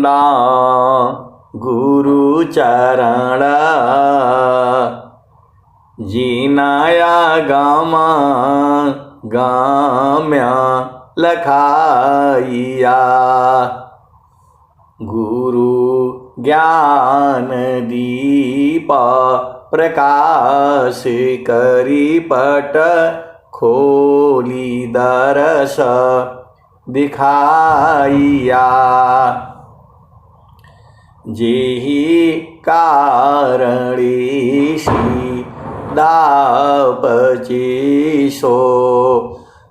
ना गुरु चरण जीनाया गामा गाम्या लखाइया। गुरु ज्ञान दीप प्रकाश करी पट खोली दरस दिखाइया। जेहि कारणेशी दापची सो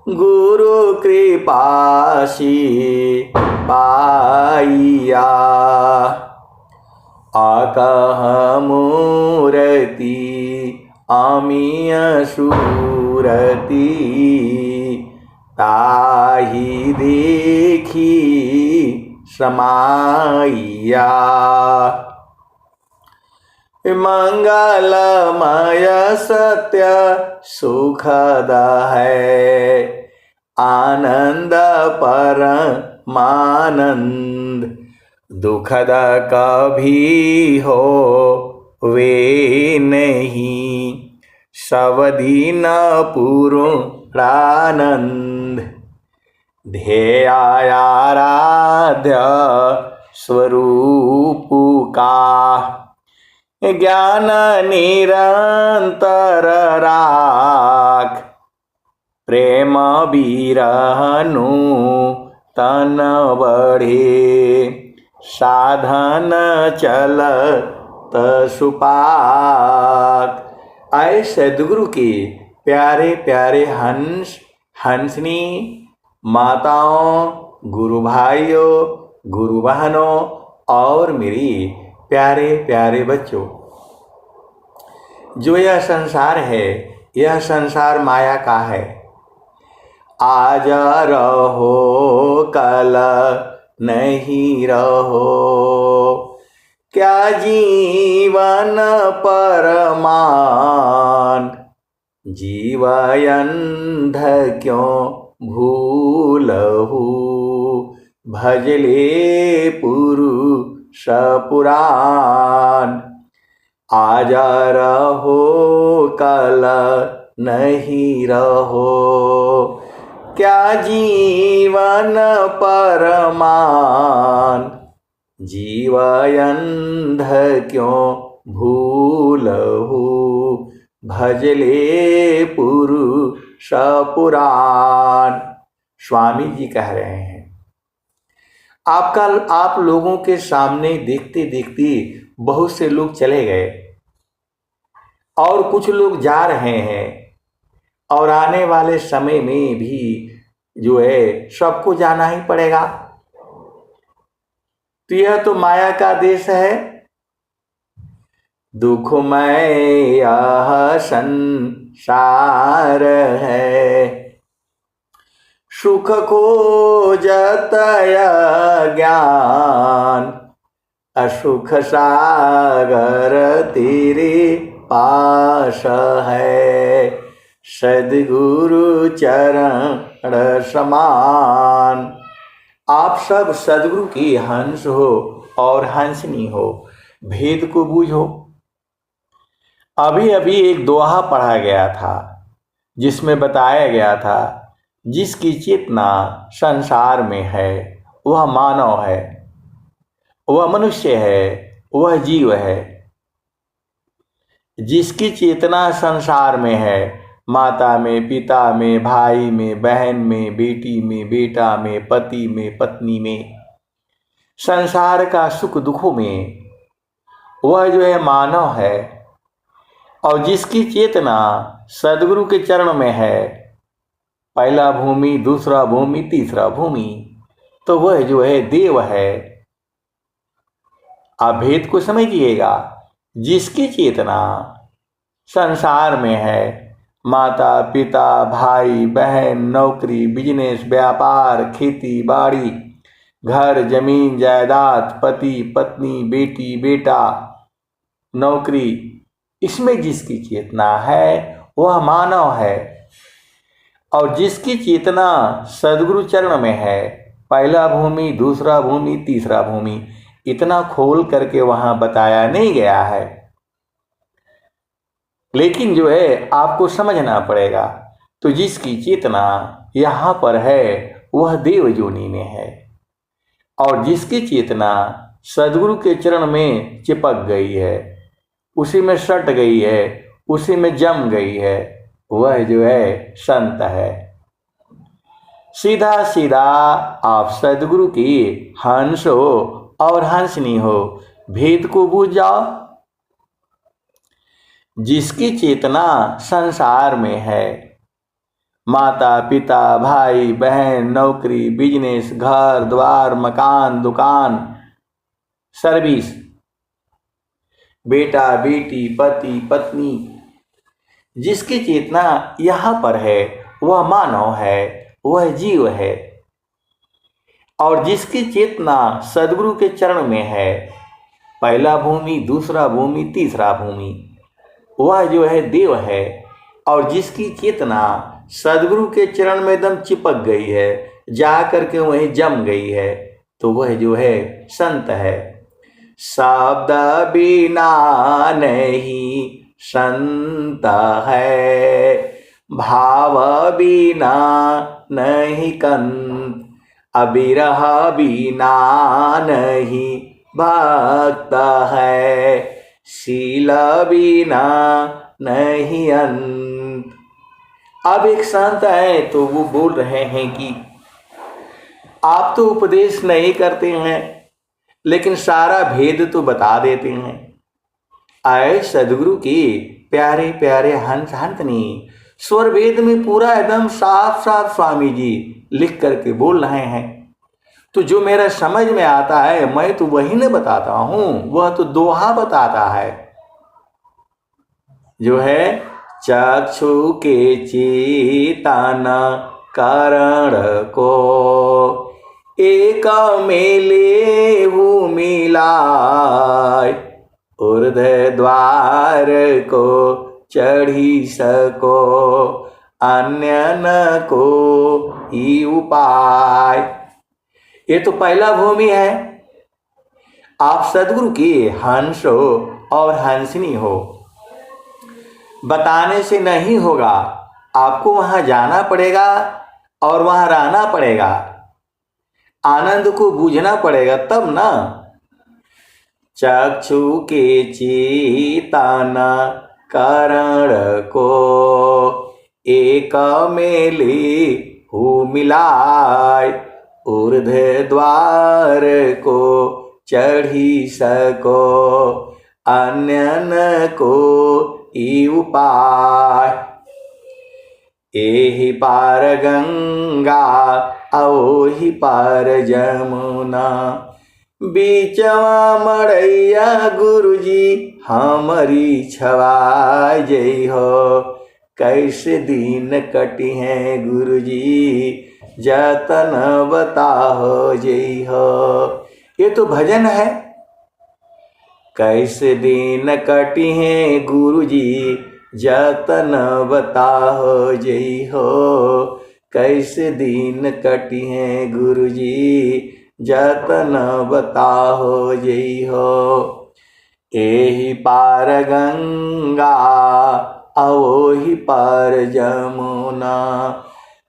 गुरु कृपाशी पाइया। आकह मूर्ति अमीय सूरति ताहि देखी समाइया। मंगलमय सत्य सुखद है आनंद परमानंद। दुखद कभी हो वे नहीं सब दिन पूर्णानंद। ध्येयाराध्य स्वरूप का ज्ञान निरंतर राख। प्रेम बिरहनु तन बढ़े साधन चलत सुपाक। आए सद्गुरु के प्यारे प्यारे हंसनी माताओं, गुरु भाइयों, गुरु बहनों और मेरी प्यारे प्यारे बच्चों, जो यह संसार है, यह संसार माया का है। आज रहो कल नहीं रहो, क्या जीवन परमान। जीवयंध क्यों भूलहु भजले पुरुष पुराण। आज रहो कल नहीं रहो, क्या जीवन परमान। जीवयंध क्यों भूलहु भजले पुरुष पुराण। स्वामी जी कह रहे हैं, आप लोगों के सामने देखते देखते बहुत से लोग चले गए और कुछ लोग जा रहे हैं और आने वाले समय में भी जो है सबको जाना ही पड़ेगा। तो यह तो माया का देश है। दुखमय यह संसार है, सुख खोजत ज्ञान। असुख सागर तेरे पास है, सद्गुरु चरण समान। आप सब सद्गुरु की हंस हो और हंसनी हो, भेद को बूझो। अभी अभी एक दोहा पढ़ा गया था जिसमें बताया गया था, जिसकी चेतना संसार में है वह मानव है, वह मनुष्य है, वह जीव है। जिसकी चेतना संसार में है, माता में, पिता में, भाई में, बहन में, बेटी में, बेटा में, पति में, पत्नी में, संसार का सुख दुखों में, वह जो है मानव है। और जिसकी चेतना सद्गुरु के चरण में है, पहला भूमि, दूसरा भूमि, तीसरा भूमि, तो वह जो है देव है। आप भेद को समझिएगा। जिसकी चेतना संसार में है, माता पिता, भाई बहन, नौकरी, बिजनेस, व्यापार, खेती बाड़ी, घर जमीन जायदाद, पति पत्नी, बेटी बेटा, नौकरी, इसमें जिसकी चेतना है वह मानव है। और जिसकी चेतना सद्गुरु चरण में है, पहला भूमि, दूसरा भूमि, तीसरा भूमि, इतना खोल करके वहां बताया नहीं गया है, लेकिन जो है आपको समझना पड़ेगा। तो जिसकी चेतना यहाँ पर है वह देव योनि में है, और जिसकी चेतना सदगुरु के चरण में चिपक गई है, उसी में सट गई है, उसी में जम गई है, वह जो है संत है। सीधा सीधा आप सदगुरु की हंस हो और हंसनी हो, भेद को बूझ जाओ। जिसकी चेतना संसार में है, माता पिता भाई बहन नौकरी बिजनेस घर द्वार मकान दुकान सर्विस, बेटा बेटी पति पत्नी, जिसकी चेतना यहाँ पर है वह मानव है, वह जीव है। और जिसकी चेतना सदगुरु के चरण में है, पहला भूमि दूसरा भूमि तीसरा भूमि, वह जो है देव है। और जिसकी चेतना सदगुरु के चरण में एकदम चिपक गई है, जा करके वहीं जम गई है, तो वह जो है संत है। शब्द बिना नहीं संत है, भाव बिना नहीं कंत, अबिरह बिना नहीं भक्त है, शील बिना नहीं अंत। अब एक संत है तो वो बोल रहे हैं कि आप तो उपदेश नहीं करते हैं, लेकिन सारा भेद तो बता देते हैं। आए सदगुरु की प्यारे प्यारे हंस हंसनी, स्वर वेद में पूरा एकदम साफ साफ स्वामी जी लिख करके बोल रहे हैं। तो जो मेरा समझ में आता है मैं तो वही न बताता हूं, वह तो दोहा बताता है। जो है चक्षु के चेतन कारण को, एक मेले हूँ मिलाय, ऊर्ध्व द्वार को चढ़ी सको, अन्य न को ही उपाय। ये तो पहला भूमि है। आप सदगुरु की हंस हो और हंसनी हो, बताने से नहीं होगा, आपको वहां जाना पड़ेगा और वहां रहना पड़ेगा, आनंद को बूझना पड़ेगा तब ना। चक्षु के चेतन कारण को, एक मेले हूँ मिलाय, ऊर्ध्व द्वार को चढ़ी सको, अन्य न को ही उपाय। एहि पार गंगा ओहि पार जमुना, बीचवा मड़ैया गुरुजी हमारी छवाय जई हो, कैसे दिन कटी हैं गुरुजी जतन बताहो जई हो। ये तो भजन है। कैसे दिन कटी हैं गुरुजी जतन बताहो जई हो, कैसे दिन कटी हैं गुरुजी जतन बताहो जई हो। एहि पार गंगा ओहि पार जमुना,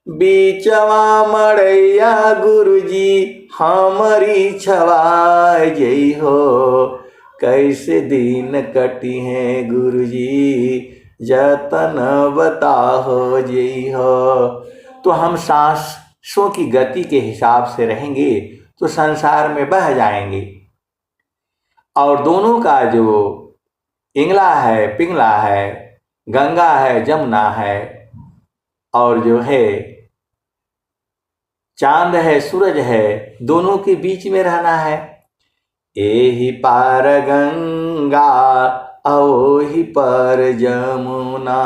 बीचवा मड़ैया गुरुजी हमारी छवाय जई हो, कैसे दिन कटी हैं गुरुजी जतन बताहो जई हो। तो हम सांसों की गति के हिसाब से रहेंगे तो संसार में बह जाएंगे, और दोनों का जो इंगला है पिंगला है, गंगा है जमुना है, और जो है चांद है सूरज है, दोनों के बीच में रहना है। एहि पार गंगा ओहि पार जमुना,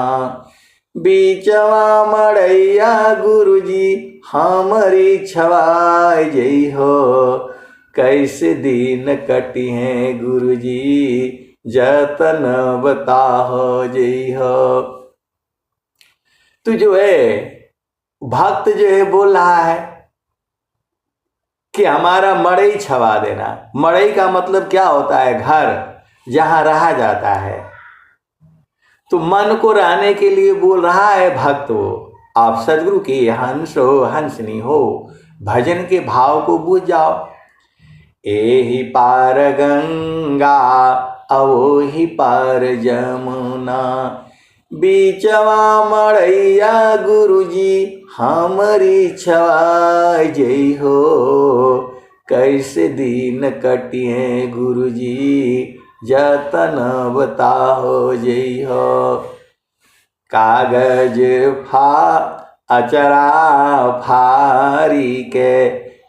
बीचवा मड़ैया गुरुजी हमारी छवाय जई हो, कैसे दिन कटी हैं गुरुजी जतन बताहो जई हो। तो जो है भक्त जो है बोल रहा है कि हमारा मड़ई छवा देना। मड़ई का मतलब क्या होता है? घर जहां रहा जाता है। तो मन को रहने के लिए बोल रहा है भक्त वो, आप सदगुरु की हंस हो हंसनी हो, भजन के भाव को बूझ जाओ। एहि पार गंगा अवोहि पार जमुना, बीचवा मड़ैया गुरुजी हमरी छवाय जय हो। कैसे दिन कटिए गुरुजी जतन बताओ जय हो। कागज अचरा फारी के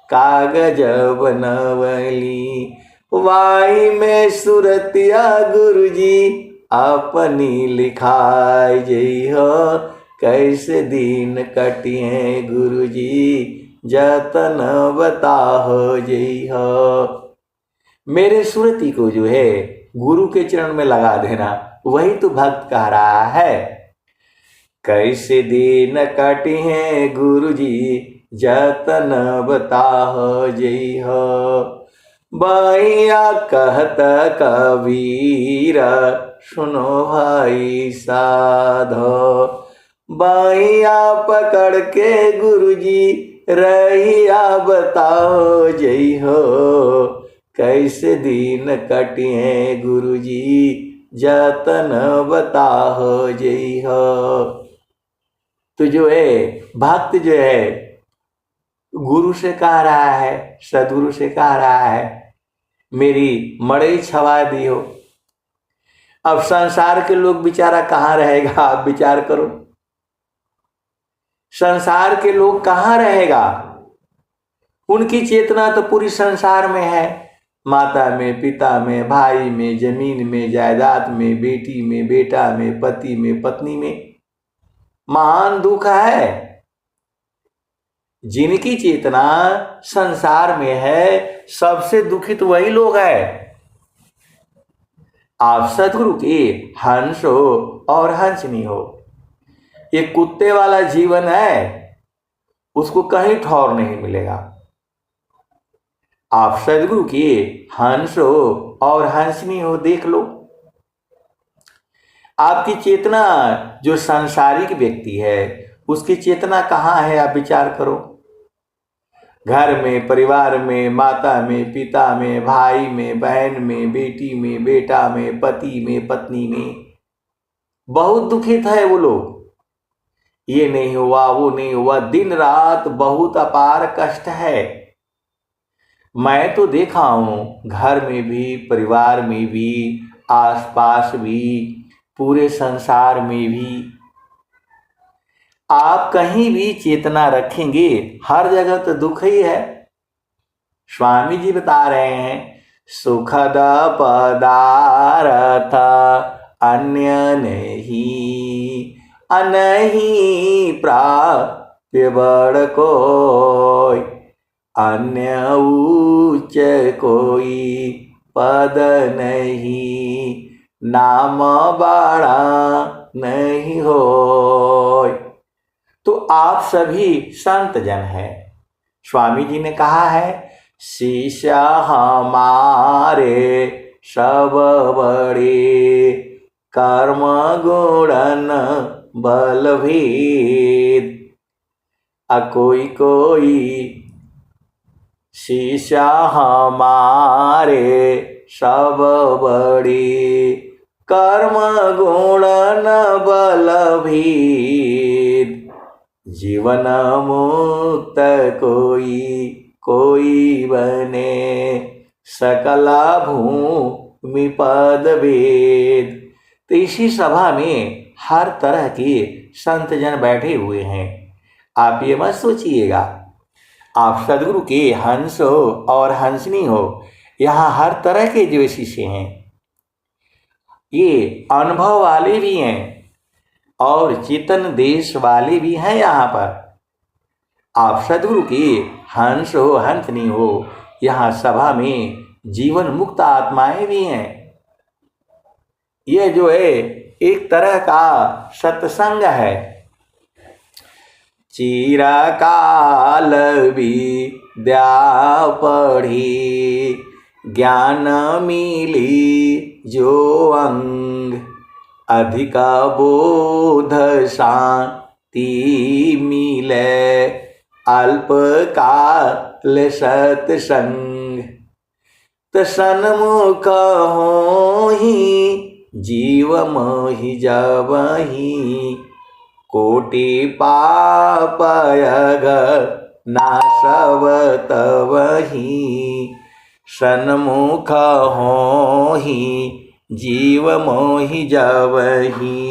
कागज बनवली, वाई में सुरतिया गुरुजी अपनी लिखाई जई हो। कैसे दिन कटिए गुरुजी जतन बताहो जई हो। मेरे सुरति को जो है गुरु के चरण में लगा देना, वही तो भक्त कह रहा है। कैसे दिन कटिए गुरुजी जतन बताहो जई हो। बैया कहत कबीर सुनो भाई साधो, बैया पकड़ के गुरुजी रहिया बताओ जई हो। कैसे दिन कटिए गुरुजी जतन बताओ जई हो। तो जो है भक्त जो है गुरु से कह रहा है, सदगुरु से कह रहा है, मेरी मड़ई छवा दी हो। अब संसार के लोग बेचारा कहाँ रहेगा? आप विचार करो, संसार के लोग कहाँ रहेगा? उनकी चेतना तो पूरी संसार में है, माता में, पिता में, भाई में, जमीन में, जायदाद में, बेटी में, बेटा में, पति में, पत्नी में। महान दुख है। जिनकी चेतना संसार में है, सबसे दुखित वही लोग हैं। आप सदगुरु के हंस हो और हंसनी हो। ये कुत्ते वाला जीवन है, उसको कहीं ठौर नहीं मिलेगा। आप सदगुरु के हंस हो और हंसनी हो, देख लो। आपकी चेतना, जो सांसारिक व्यक्ति है उसकी चेतना कहाँ है? आप विचार करो। घर में, परिवार में, माता में, पिता में, भाई में, बहन में, बेटी में, बेटा में, पति में, पत्नी में। बहुत दुखित है वो लोग। ये नहीं हुआ, वो नहीं हुआ, दिन रात बहुत अपार कष्ट है। मैं तो देखा हूं, घर में भी, परिवार में भी, आसपास भी, पूरे संसार में भी। आप कहीं भी चेतना रखेंगे, हर जगह तो दुख ही है। स्वामी जी बता रहे हैं, सुखद पदार्थ अन्य नहीं, अनही प्राप्य बड़ कोई, अन्य उच्च कोई पद नहीं, नाम बड़ा नहीं हो। तो आप सभी संत जन हैं। स्वामी जी ने कहा है, शिष्य हमारे सब बड़े, कर्म गुणन बल भेद, कोई कोई शिष्य हमारे सब बड़े, कर्म गुणन बल भेद, जीवन मुक्त कोई कोई बने, सकला भूमि पद भेद। तो इसी सभा में हर तरह के संत जन बैठे हुए हैं। आप ये मत सोचिएगा आप सदगुरु के हंस हो और हंसनी हो। यहाँ हर तरह के जो शिष्य हैं, ये अनुभव वाले भी हैं और चेतन देश वाले भी हैं। यहाँ पर आप सदगुरु के हंस हो हंसनी हो। यहाँ सभा में जीवन मुक्त आत्माएं भी हैं। यह जो है एक तरह का सत्संग है। चिरकाल भी द्या पढ़ी, ज्ञान मिली जो अंग, अधिक बोध शांति मिले, अल्पकाल सत्संग। त सन्मुख होहि जीव मोहि जबहि, कोटि पापयग नाशव तवहि। सन्मुख होहि जीव मोहि जबहि,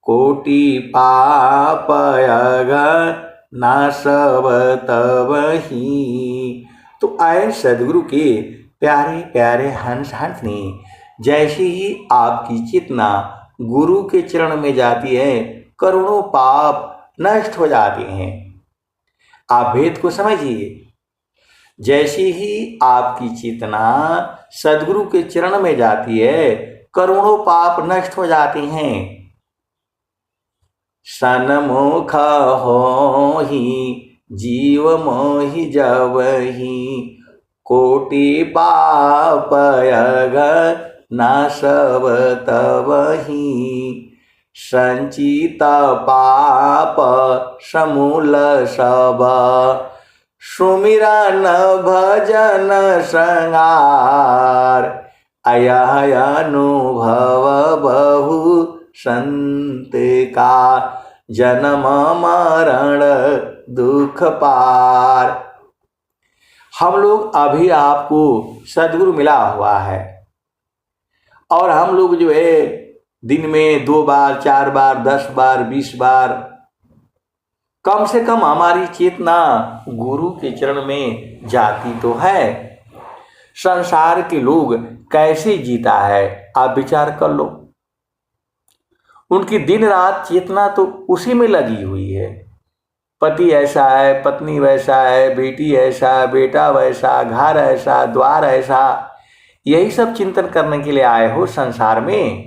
कोटि पापयग नाशव तवहि। तो आए सदगुरु के प्यारे प्यारे हंस हंस ने जैसे ही आपकी चेतना गुरु के चरण में जाती है, करोड़ों पाप नष्ट हो जाते हैं। आप भेद को समझिए। जैसे ही आपकी चेतना सदगुरु के चरण में जाती है, करोड़ों पाप नष्ट हो जाते हैं। सन्मुख होहि जीव मोहि जबहि, कोटि पापयग नाशव तवहि। संचित पाप समूल सब, सुमिरन भजन संहार। अयह अनुभव बहु संत का, जन्म मरण दुख पार। हम लोग अभी आपको सदगुरु मिला हुआ है और हम लोग जो है दिन में 2 बार 4 बार 10 बार 20 बार कम से कम हमारी चेतना गुरु के चरण में जाती तो है। संसार के लोग कैसे जीता है आप विचार कर लो। उनकी दिन रात चेतना तो उसी में लगी हुई है। पति ऐसा है, पत्नी वैसा है, बेटी ऐसा, बेटा वैसा, घर ऐसा, द्वार ऐसा, यही सब चिंतन करने के लिए आए हो संसार में।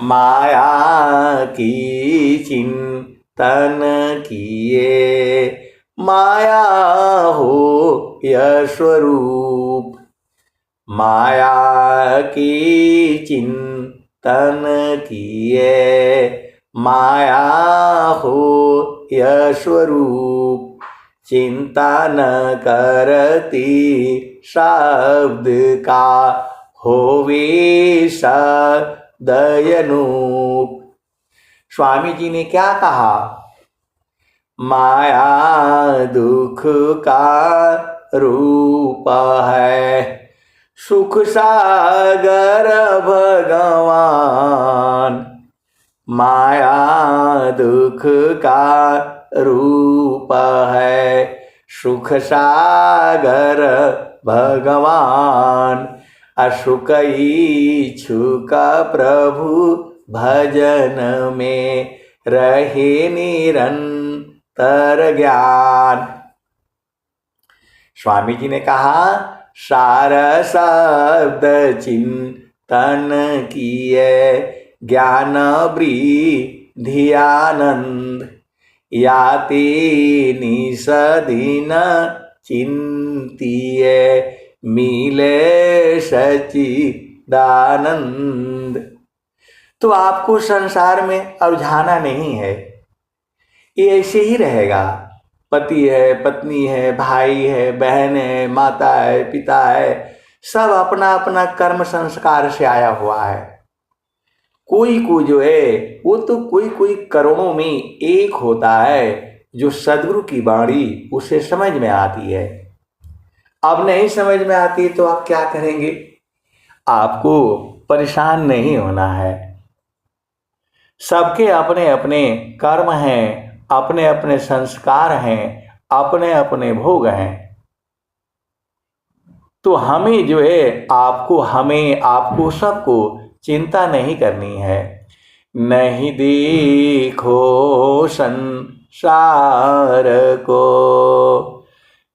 माया की चिंतन किए, माया हो यह स्वरूप। माया की चिंतन किए, माया हो यह स्वरूप। चिंता न करती शब्द का, होवे सदयनूप। स्वामी जी ने क्या कहा? माया दुख का रूप है, सुख सागर भगवान। माया दुख का रूप है, सुख सागर भगवान। असुख इच्छुक प्रभु भजन में, रहे निरंतर ज्ञान। स्वामी जी ने कहा सार शब्द चिंतन किए, ज्ञान वृद्धि आनंद। याति निसदीन चिंतिए, मिले सच्चिदानंद। तो आपको संसार में उलझाना नहीं है, ये ऐसे ही रहेगा। पति है, पत्नी है, भाई है, बहन है, माता है, पिता है, सब अपना अपना कर्म संस्कार से आया हुआ है। कोई को जो है वो तो कोई करोड़ों में एक होता है जो सदगुरु की वाणी उसे समझ में आती है। अब नहीं समझ में आती तो आप क्या करेंगे? आपको परेशान नहीं होना है। सबके अपने अपने कर्म हैं, अपने अपने संस्कार हैं, अपने अपने भोग हैं। तो हमें जो है आपको सबको चिंता नहीं करनी है। नहीं देखो संसार को,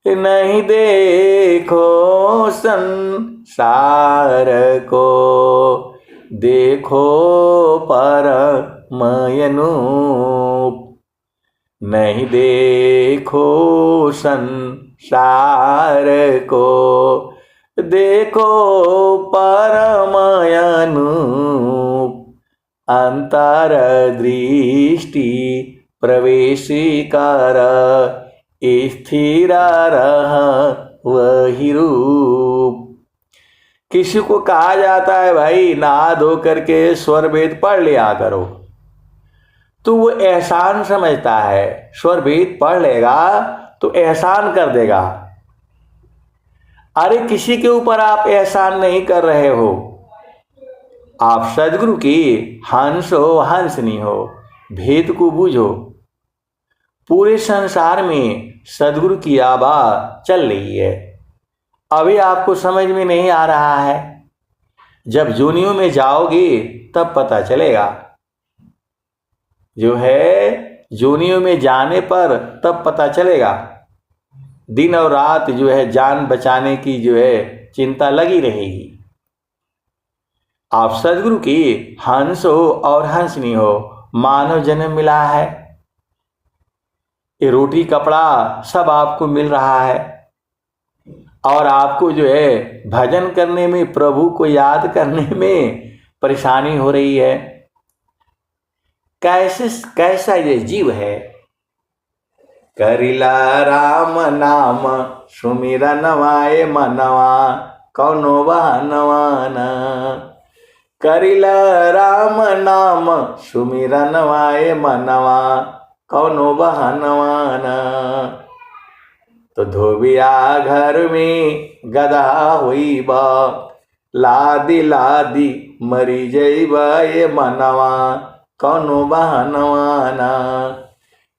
नहीं देखो संसार को, देखो परमयनूप। नहीं देखो संसार को, देखो परम अनूप, अंतर दृष्टि प्रवेश कर, स्थिर रह वही रूप। किसी को कहा जाता है भाई नहा धो करके स्वर वेद पढ़ लिया करो, तो वो एहसान समझता है, स्वर वेद पढ़ लेगा तो एहसान कर देगा। अरे किसी के ऊपर आप एहसान नहीं कर रहे हो, आप सदगुरु की हंस हो हंसनी हो, भेद को बूझो। पूरे संसार में सदगुरु की आवाज चल रही है, अभी आपको समझ में नहीं आ रहा है, जब जोनियों में जाओगे तब पता चलेगा। जो है जोनियों में जाने पर तब पता चलेगा। दिन और रात जो है जान बचाने की जो है चिंता लगी रहेगी। आप सदगुरु की हंस हो और हंसनी हो, मानव जन्म मिला है, ये रोटी कपड़ा सब आपको मिल रहा है, और आपको जो है भजन करने में, प्रभु को याद करने में परेशानी हो रही है। कैसा ये जीव है। करिला राम नाम सुमिरन वाए मनवा, कौनो बहनवाना। करिला राम नाम सुमिरन वाए मनवा, कौनो बहनवाना। तो धोबिया घर में गधा हुई बा, लादी लादी मरी जईबा ये मनवा, कौनो बहनवाना।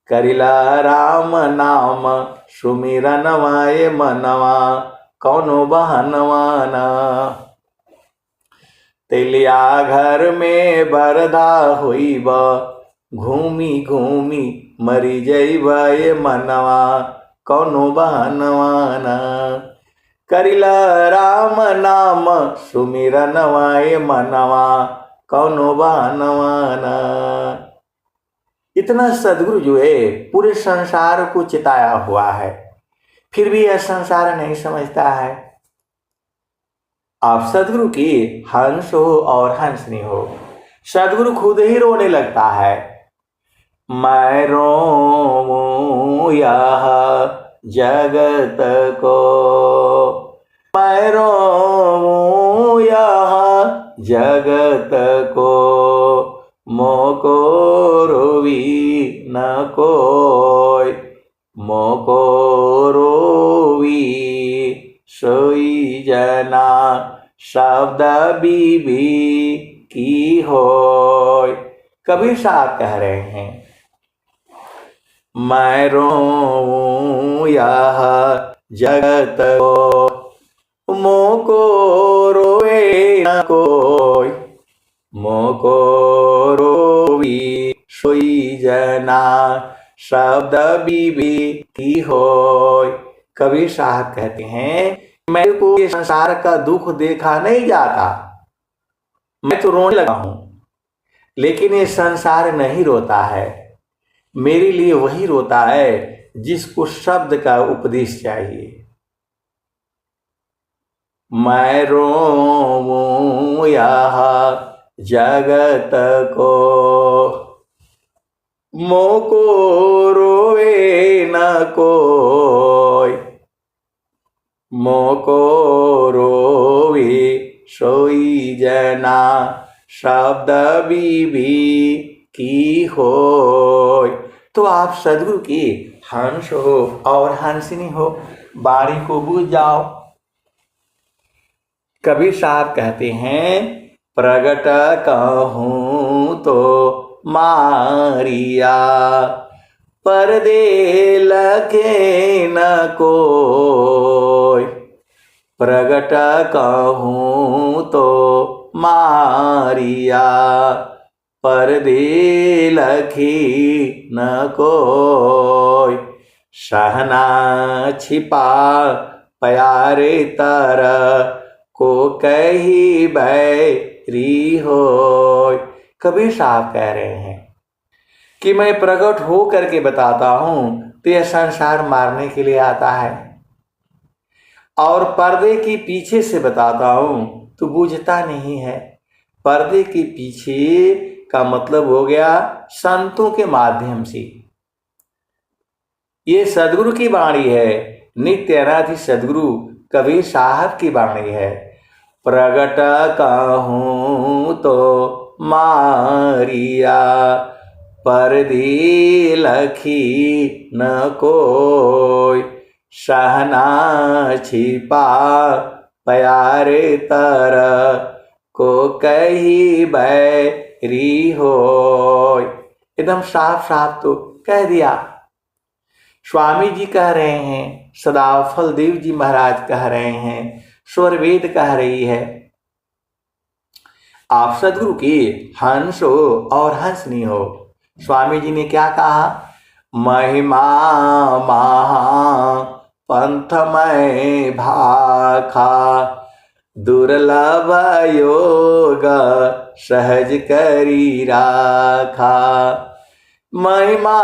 करिला राम नाम सुमिरन वाए मनवा, कौनो बहनवाना। तेलिया घर में बरधा हुई बा, घूमी घूमी मरी जईबा ये मनवा, कौनो बहनवाना। करिला राम नाम सुमिरन वाए मनवा, कौनो बहनवाना। इतना सदगुरु जो है पूरे संसार को चिताया हुआ है, फिर भी यह संसार नहीं समझता है। आप सदगुरु की हंस हो और हंसनी हो, सदगुरु खुद ही रोने लगता है। मैं रोऊं यह जगत को, मैं रोऊं यह जगत को, मोको रोवी न कोई, मोको रोवी सोई जना, शब्द बीबी की होय। कबीर साहब कह रहे हैं, मैं रोऊं यह जगत को, मोको रोए न कोई, मोको रोवी सोई जना, शब्द बीबी की होय। कबीर साहब कहते हैं, मेरे को ये संसार का दुख देखा नहीं जाता, मैं तो रोने लगा हूं, लेकिन ये संसार नहीं रोता है। मेरे लिए वही रोता है जिसको शब्द का उपदेश चाहिए। मैं रोऊं यह जगत को, मोको रोए न कोई, मोको रोवे सोई जना, शब्द बीबी की होय। तो आप सदगुरु की हंस हो और हंसनी हो, बाणी को बूझ जाओ। कबीर साहब कहते हैं, प्रगट कहूं तो मारिया, परदे लखे न कोय। प्रगट कहूं तो मारिया, परदे लखी न कोय। सहना छिपा प्यारे तर, को कही बैरी होय। कबीर साहब कह रहे हैं, कि मैं प्रकट हो करके बताता हूं तो यह संसार मारने के लिए आता है, और पर्दे के पीछे से बताता हूं तो बूझता नहीं है। पर्दे के पीछे का मतलब हो गया संतों के माध्यम से। ये सदगुरु की वाणी है, नित्य अनादि सदगुरु कबीर साहब की वाणी है। प्रगट कहूँ तो मारिया, पर्दे लखी न कोई, सहना छिपा प्यारे तर, को कही बैरी हो। एकदम साफ साफ तो कह दिया। स्वामी जी कह रहे हैं, सदाफल देव जी महाराज कह रहे हैं, स्वरवेद कह रही है, आप सदगुरु की हंस हो और हंसनी हो। स्वामी जी ने क्या कहा? महिमा महा पंथमय भाखा, दुर्लभ योग सहज करी राखा। महिमा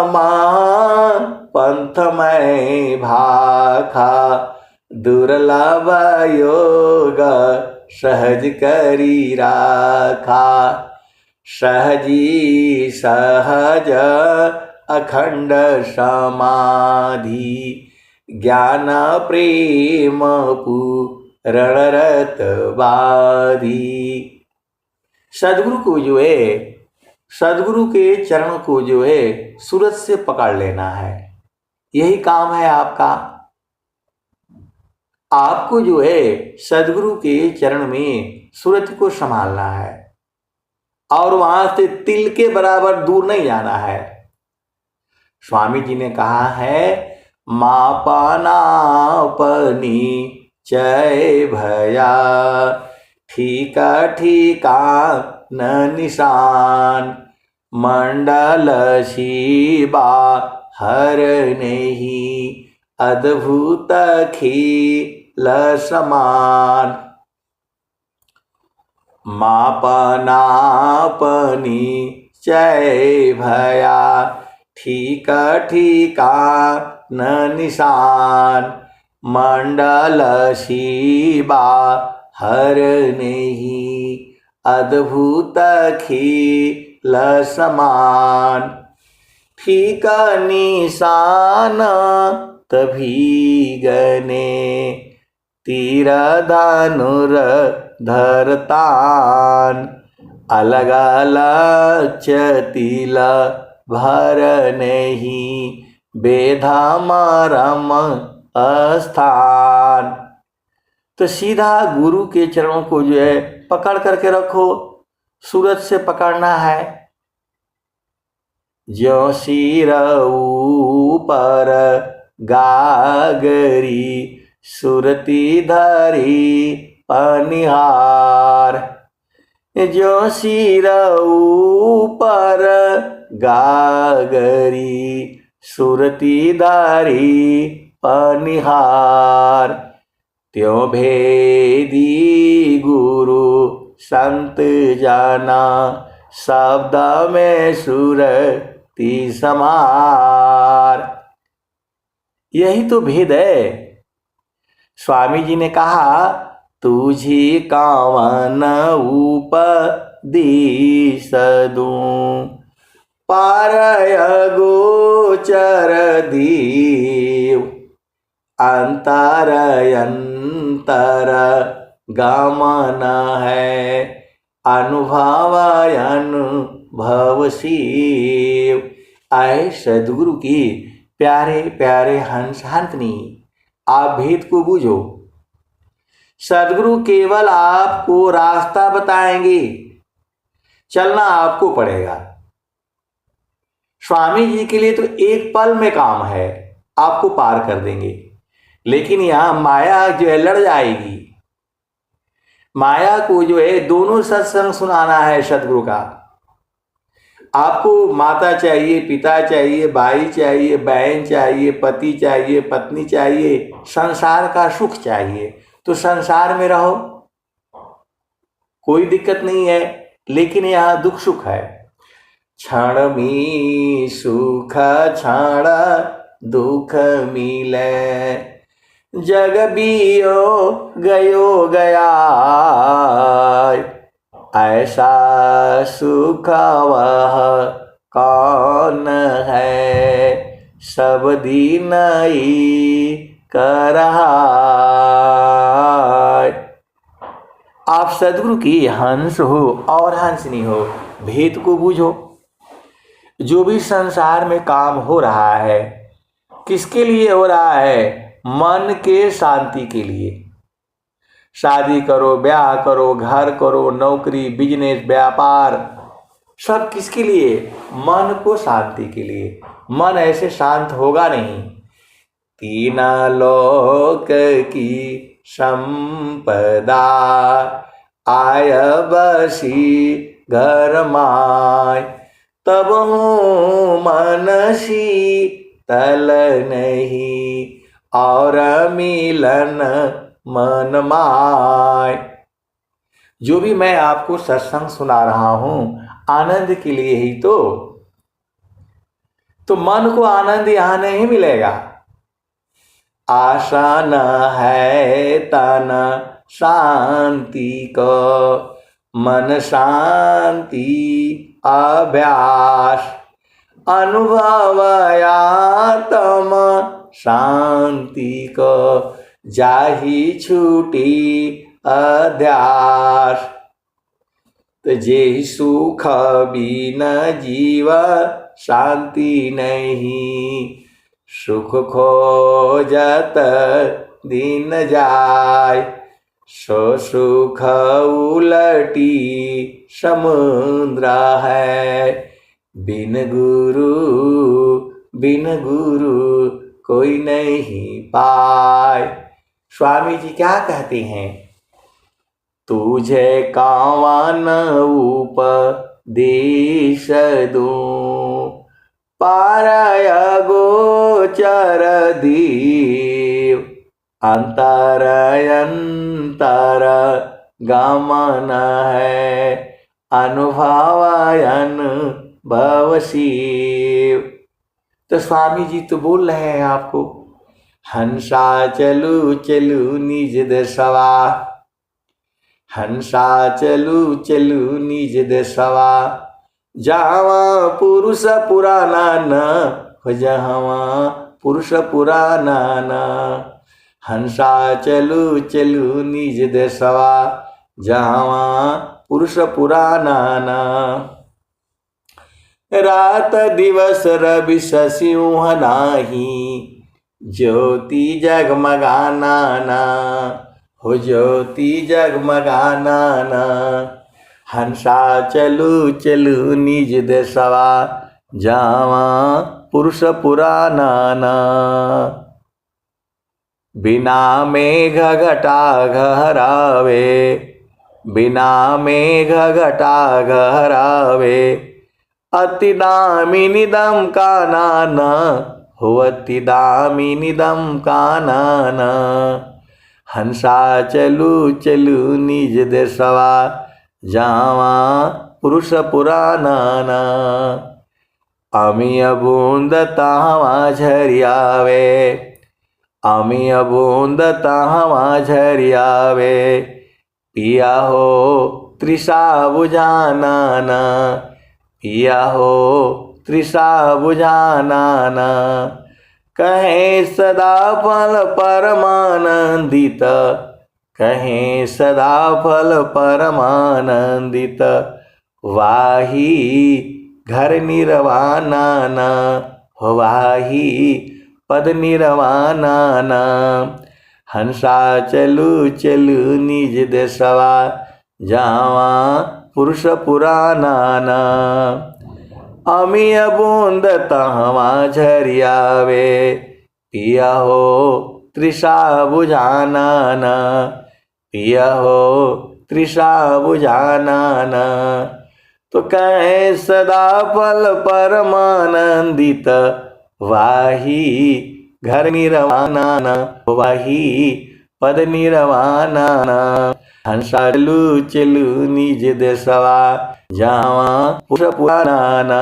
महा पंथमय भाखा, दुर्लभ योग सहज करी राखा। सहजी सहज अखंड समाधि, ज्ञान प्रेम पूरण रत बाधी। सदगुरु को जो है, सदगुरु के चरण को जो है सूरज से पकड़ लेना है, यही काम है आपका। आपको जो है सदगुरु के चरण में सूरज को संभालना है और वहां से तिल के बराबर दूर नहीं जाना है। स्वामी जी ने कहा है, मापना अपनी चय भया, ठीका ठीका न निशान, मंडल शिबा हर नहीं, अद्भुत खील समान। मापना अपनी चय भया, ठीका ठीका न निशान, मंडल शिबा हर नहीं, अद्भुत खील समान। ठीका निशान तभी गने, तीर धनुर धरतान, अलग अलग तिल भर नहीं, बेधा मरम स्थान। तो सीधा गुरु के चरणों को जो है पकड़ करके रखो, सूरज से पकड़ना है। ज्यों सिर ऊपर गागरी, सुरती धरी पनिहार। ज्यों सिर ऊपर गागरी, सुरती धरी पनिहार। त्यों भेदी गुरु संत जाना, शब्द में सुरती समार। यही तो भेद है। स्वामी जी ने कहा, तुझी कावन उपदेश दूं, पारय गोचर दीव, अंतर अंतर गमन है, अनुभव अनुभव शिव। आए सदगुरु की प्यारे प्यारे हंस हंसनी, आप भेद को बूझो। सदगुरु केवल आपको रास्ता बताएंगे, चलना आपको पड़ेगा। स्वामी जी के लिए तो एक पल में काम है, आपको पार कर देंगे। लेकिन यहां माया जो है लड़ जाएगी। माया को जो है दोनों सत्संग सुनाना है सदगुरु का। आपको माता चाहिए, पिता चाहिए, भाई चाहिए, बहन चाहिए, पति चाहिए, पत्नी चाहिए, संसार का सुख चाहिए, तो संसार में रहो, कोई दिक्कत नहीं है। लेकिन यहाँ दुख सुख है। क्षण में सुख क्षण दुख मिले, जग बियो गयो गया, ऐसा सुख वह कौन है, सब दिन ही कर रहा। आप सद्गुरु की हंस हो और हंसनी हो, भेद को बूझो। जो भी संसार में काम हो रहा है, किसके लिए हो रहा है? मन के शांति के लिए। शादी करो, ब्याह करो, घर करो, नौकरी, बिजनेस, व्यापार, सब किसके लिए? मन को शांति के लिए। मन ऐसे शांत होगा नहीं। तीन लोक की संपदा, आय बसी घर माय, तब हूँ मनसी तल नहीं, और मिलन मन माय। जो भी मैं आपको सत्संग सुना रहा हूं, आनंद के लिए ही तो मन को आनंद यहां नहीं मिलेगा। आशा न है तन शांति को, मन शांति अभ्यास, अनुभव आत्म शांति को, जाहि छूटी अध्यास। तो जे सुख बिन जीव शांति नहीं, सुख खोजत दिन जाय, सो सुख उलटी समुद्र है, बिन गुरु कोई नहीं पाए। स्वामी जी क्या कहते हैं? तुझे कावन उपदेश दूं, पारय गोचर दीव, अंतर अंतर गमन है, अनुभवयन भवशिव। तो स्वामी जी तो बोल रहे हैं आपको, हंसा चलू चलू निज दशवा, हंसा चलू चलू निज दशवा, जावा पुरुष पुराना न हो, जहवा पुरुष पुराना न। हंसा चलू चलू निज दशवा, जावा पुरुष पुराना न। रात दिवस रवि शशिऊह नाही, ज्योति जगमगाना ना हो, ज्योति जगमगाना ना। हंसा चलू चलू निज दशवा, जावा पुरुष पुराना ना। बिना मेघ घटा घहरावे, बिना मेघ घटा घहरावे, अति दामिनीदम कानन हो, अति दामिनीदम कानन। हंसा चलू चलू निज दशवा, जावा पुरुष पुराना। अमिय बूंद तावा झरियावे, अमिय बूंद तावा झरियावे, पिया हो तृषा बुझाना, पिया हो तृषा बुझाना। कहे सदा फल परमानंदित, कहे सदा फल परमानंदित, वाही घर निर्वाणा न हो, वाही पद निर्वाणा न। हंसा चलू चलू निज दशवा, जावा पुरुष पुराना न। अमिय बूंद तहवा झरियावे, पिया हो तृषा बुझाना न, पिया हो तृषा बुझाना न। तो कहे सदा फल परमानंदित, वाही घर निर्वाणा न, वाही पद निर्वाणा हंसा चलू चलू निज देशवा जावा पुरुष पुराना।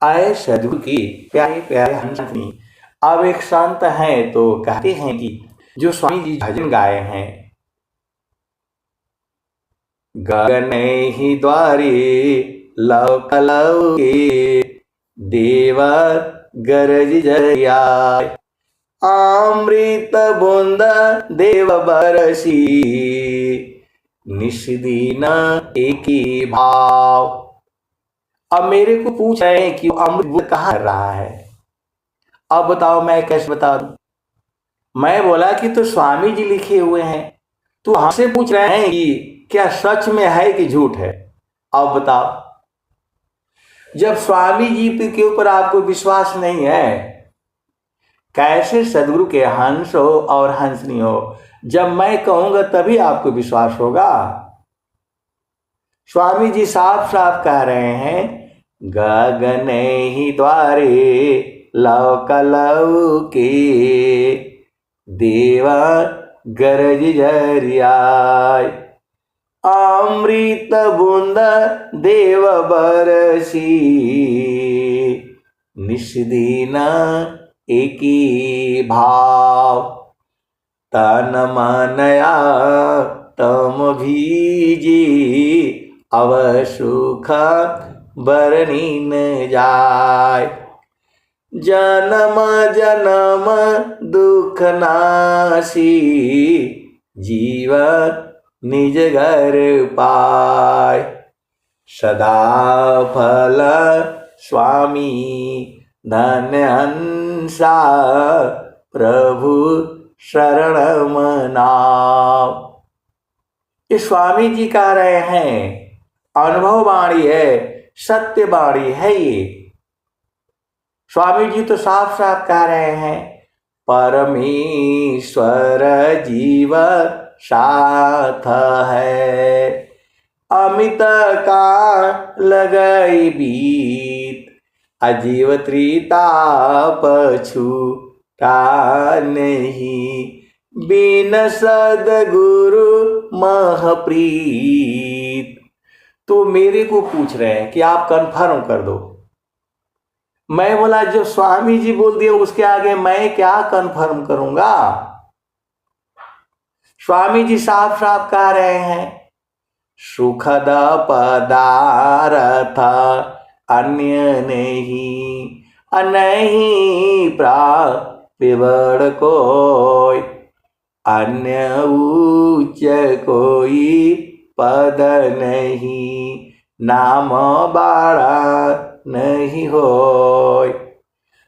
आए सदगुरु के प्यारे प्यारे हंसनी। अब एक संत हैं तो कहते हैं कि जो स्वामी जी भजन गाए हैं, गगन ही द्वारे लव कलव के देव गरज जया अमृत बूंद देव बरसी निष्दीन एक ही भाव। अब मेरे को पूछ रहे हैं कि अमृत बूंद कहाँ कर रहा है। अब बताओ मैं कैसे बता दूं। मैं बोला कि तो स्वामी जी लिखे हुए हैं, तो हमसे पूछ रहे हैं कि क्या सच में है कि झूठ है। अब बताओ, जब स्वामी जी के ऊपर आपको विश्वास नहीं है, कैसे सदगुरु के हंस हो और हंसनी हो। जब मैं कहूंगा तभी आपको विश्वास होगा। स्वामी जी साफ साफ कह रहे हैं, गगन ही द्वारे लव कलव के देवा गरज जरियाय अमृत बूंद देव बरसी निष्दीन एक ही भाव। तन मनया तम भीजी अव सुख बरनी न जाय जन्म जन्म दुख नासी जीवन निज घर पाय। सदा फल स्वामी धन्य हंसा प्रभु शरण मनाओ। ये स्वामी जी कह रहे हैं, अनुभव वाणी है, सत्य वाणी है। ये स्वामी जी तो साफ साफ कह रहे हैं, परमेश्वर जीव साथ है अमित का लगई बीत अजीव त्रिताप छूटा नहीं बिन सदगुरु महप्रीत। तो मेरे को पूछ रहे हैं कि आप कन्फर्म कर दो। मैं बोला जो स्वामी जी बोल दिए उसके आगे मैं क्या कन्फर्म करूंगा। स्वामी जी साफ साफ कह रहे हैं, सुखद पदार्थ अन्य नहीं नहीं प्राप्त कोई अन्य उच्च कोई पद नहीं नाम बाड़ा नहीं होय।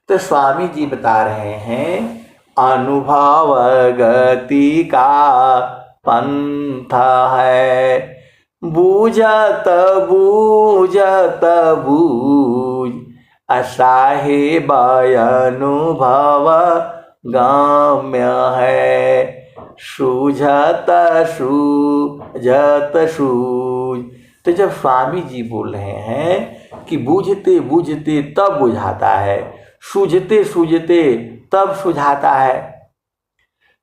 तो स्वामी जी बता रहे हैं, अनुभव गति का पंथ है बूझत बूझत बूझ असाहेब अनुभव गम्य है सूझत सूझत सूझ। तो जब स्वामी जी बोल रहे हैं कि बूझते बूझते तब बुझाता है, सूझते सूझते तब सुझाता है,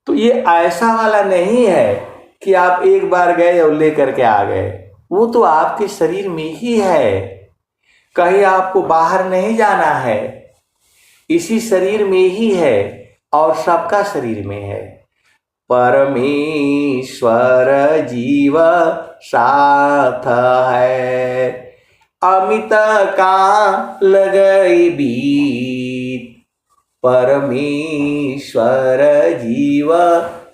तो ये ऐसा वाला नहीं है कि आप एक बार गए और लेकर के आ गए। वो तो आपके शरीर में ही है, कहीं आपको बाहर नहीं जाना है, इसी शरीर में ही है और सबका शरीर में है। परमेश्वर जीव साथ है अमित का लगई बीत परमेश्वर जीव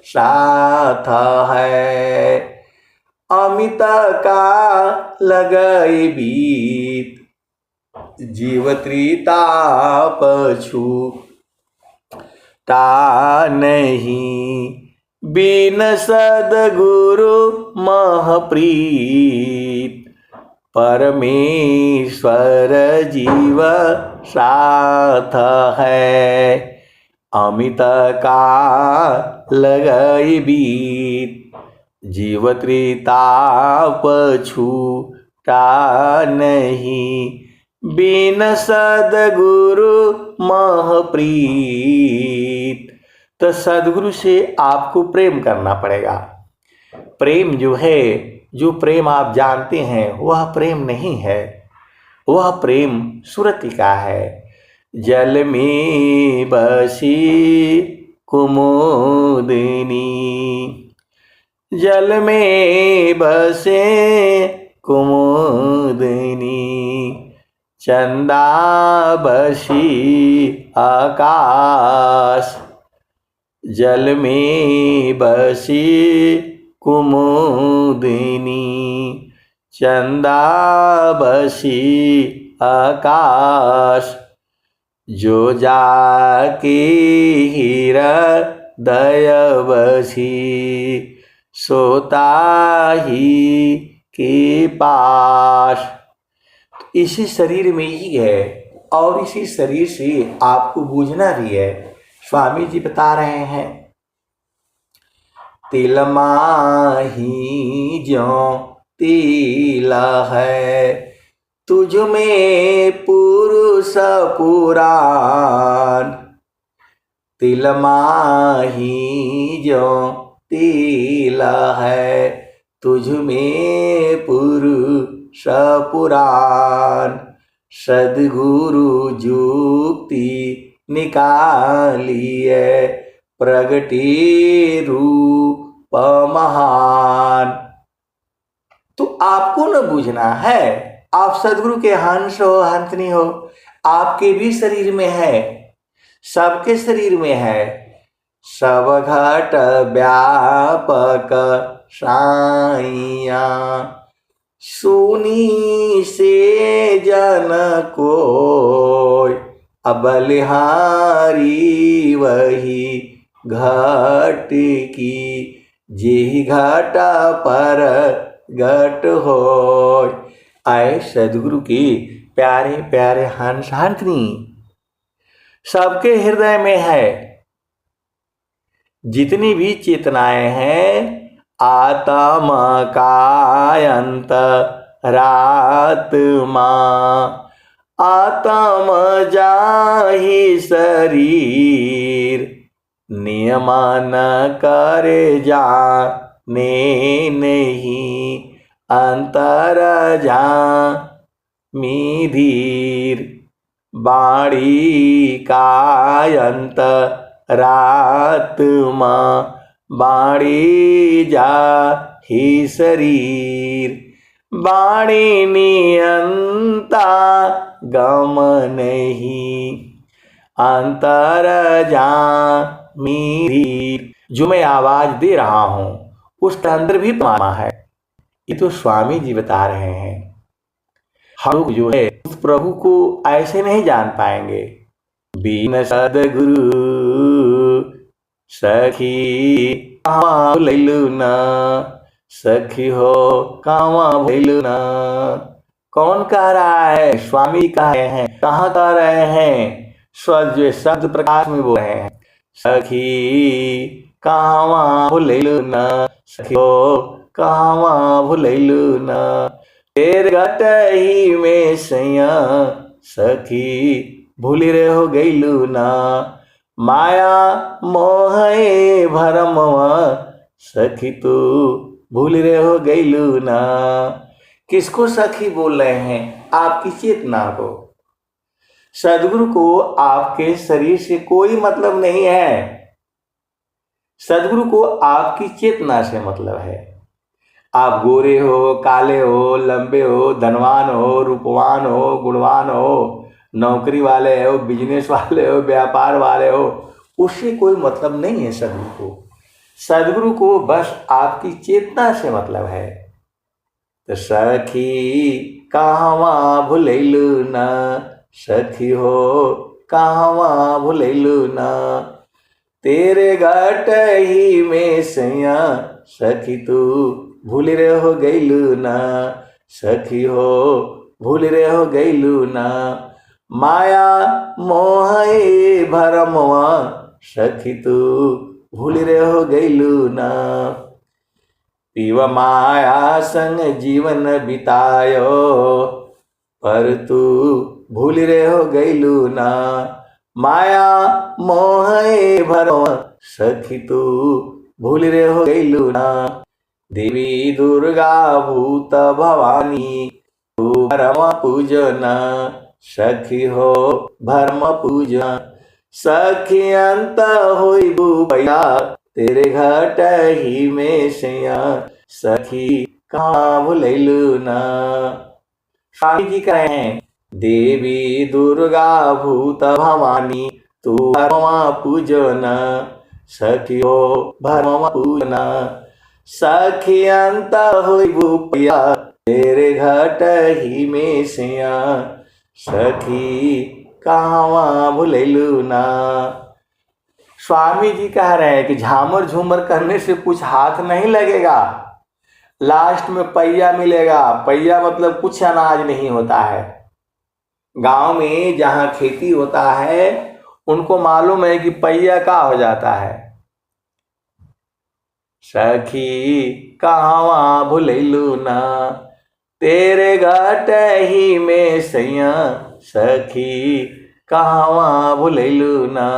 साथ है अमित का लगई बीत जीव त्रिताप छूटा नहीं बिन सदगुरु महप्रीत परमेश्वर जीव साथ है अमित का लगई बीत जीव त्रिताप छूटा नहीं बिन सदगुरु महप्रीत। तो सदगुरु से आपको प्रेम करना पड़ेगा। प्रेम जो है, जो प्रेम आप जानते हैं वह प्रेम नहीं है, वह प्रेम सुरति का है। जल में बसी कुमुदिनी, जल में बसे कुमुदिनी, चंदा बसी आकाश। जल में बसी कुमुदिनी, चंदा बसी आकाश। जो जाके हृदय बसी, सोता ही के पास। इसी शरीर में ही है और इसी शरीर से आपको बूझना भी है। स्वामी जी बता रहे हैं, तिल माही ज्यों तिल है, तुझ में पुरुष पुराण। तिल माही ज्यों तिल है, तुझ में पुरुष पुराण। सद्गुरु जुक्ति निकालिए, प्रगटे रूप महान। तो आपको न बूझना है, आप सदगुरु के हंस हो हंसनी हो, आपके भी शरीर में है, सबके शरीर में है। सब घट व्यापक साइया, सुनी से जन कोय। अब बलिहारी वही घट की, जेहि घट पर घट होय। आए सदगुरु की प्यारे प्यारे हंस हंसनी सबके हृदय में है। जितनी भी चेतनाएं हैं, आत्मा का अंत रात्मा। आत्मा जाहि शरीर, नियमन करे जाने नहीं। अंतर जामी धीर, बाणी का अंत रात्मा। बाणी जा ही शरीर, बाणी नियंता गम नहीं। अंतर जामी धीर, जो मैं आवाज दे रहा हूं उसके अंदर भी परमात्मा है। ये तो स्वामी जी बता रहे हैं। हम लोग जो है उस प्रभु को ऐसे नहीं जान पाएंगे। बिन सद्गुरु सखी कावा भइलु ना, सखी हो कावा भइलु ना। कौन कह रहा है? स्वामी कह रहे हैं। कहाँ कह रहे हैं? जो शब्द प्रकाश में बोल रहे हैं। सखी कावा भइलु ना, सखी हो कावा भइलु ना। तेरे गटही में सैया, सखी भूली रे हो गईलू ना। माया मोहे भरमवा, सखी तू भूली रे हो गईलू ना। किसको सखी बोल रहे हैं? आपकी चेतना को। सदगुरु को आपके शरीर से कोई मतलब नहीं है। सदगुरु को आपकी चेतना से मतलब है। आप गोरे हो, काले हो, लंबे हो, धनवान हो, रूपवान हो, गुणवान हो, नौकरी वाले हो, बिजनेस वाले हो, व्यापार वाले हो, उससे कोई मतलब नहीं है सदगुरु को। सदगुरु को बस आपकी चेतना से मतलब है। तो सखी कहवा भुलैलू ना, सखी हो कहवा भुलैलू ना। तेरे घट ही में सैया, सखी तू भूल रे हो गईलू ना। सखी हो भूल रे हो गईलू ना। माया मोहे भरमवा, सखी तू भूल रे हो गईलू ना। पीव माया संग जीवन बितायो, पर तू भूल रे हो गईलू ना। माया मोहे भरमवा, सखी तू भूल रे हो गईलू ना। देवी दुर्गा भूत भवानी तू भरम पूजना, सखी हो भरम पूजना। सखी अंत होई बुपया तेरे घट ही में सैया, सखी कहाँ भुलैलू ना। स्वामी जी कह रहे हैं, देवी दुर्गा भूत भवानी तू भरमा पूजना, सखी हो भरमा पूजना। सखी अंत होई बुपया तेरे घट ही में सैया, सखी कहाँ भुलैलू ना। स्वामी जी कह रहे हैं कि झामर झूमर करने से कुछ हाथ नहीं लगेगा, लास्ट में पहिया मिलेगा। पहिया मतलब कुछ अनाज नहीं होता है। गांव में जहां खेती होता है उनको मालूम है कि पहिया का हो जाता है। सखी कहाँ भुलैलू ना तेरे घट ही में सैया, सखी कहाँ भुलैलू ना।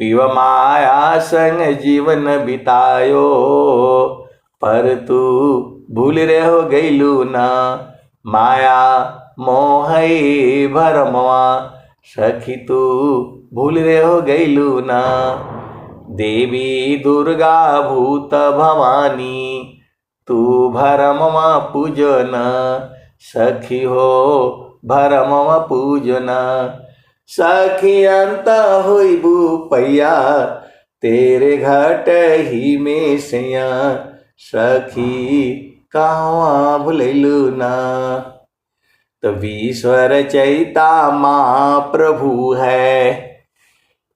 पीव माया संग जीवन बितायो पर तू भूल रे हो गईलू ना। माया मोहई भरमवा सखी तू भूल रे हो गईलू ना। देवी दुर्गा भूत भवानी तू भरमवा पूजना, सखी हो भरमवा पूजना। सखी अंत होई बुपया तेरे घट ही में सैया, सखी कहाँ भुलैलू ना। तो ईश्वर चैता महाप्रभु है,